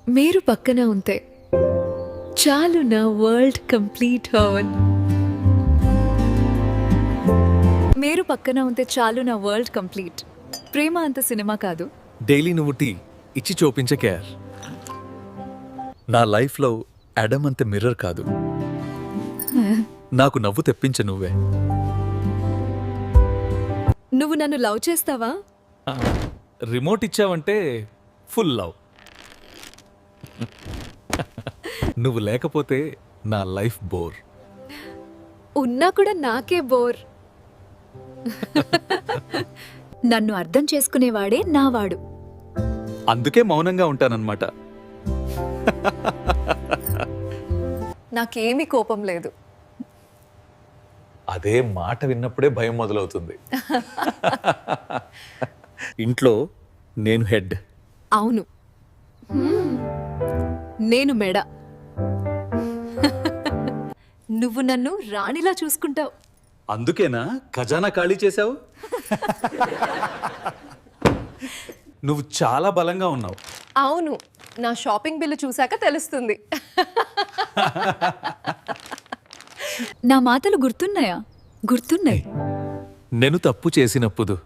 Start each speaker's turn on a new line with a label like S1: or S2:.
S1: మీరు పక్కన ఉంటే చాలు నా వరల్డ్ కంప్లీట్ అవ్వన్. మీరు పక్కన ఉంటే చాలు నా వరల్డ్ కంప్లీట్. ప్రేమ అంత సినిమా కాదు.
S2: డైలీ నువ్వు టీ ఇచ్చి చూపించే కేర్. నా లైఫ్లో అడమ్ అంత మిర్రర్ కాదు. నాకు నవ్వు తెప్పించ నువ్వే.
S1: నువ్వు నన్ను లవ్ చేస్తావా?
S2: రిమోట్ ఇచ్చావంటే ఫుల్ లవ్. నువ్వు లేకపోతే నా లైఫ్ బోర్.
S1: ఉన్నా కూడా నాకే బోర్. నన్ను అర్థం చేసుకునేవాడే నావాడు.
S2: అందుకే మౌనంగా ఉంటానన్నమాట.
S1: నాకేమీ కోపం లేదు.
S2: అదే మాట విన్నప్పుడే భయం మొదలవుతుంది. ఇంట్లో నేను హెడ్.
S1: అవును, నేను మెడ. నువ్వు నన్ను రాణిలా చూసుకుంటావు.
S2: అందుకేనా ఖజానా ఖాళీ చేశావు? నువ్వు చాలా బలంగా ఉన్నావు.
S1: అవును, నా షాపింగ్ బిల్లు చూశాక తెలుస్తుంది. నా మాటలు గుర్తున్నాయా? గుర్తున్నాయి.
S2: నేను తప్పు చేసినప్పుడు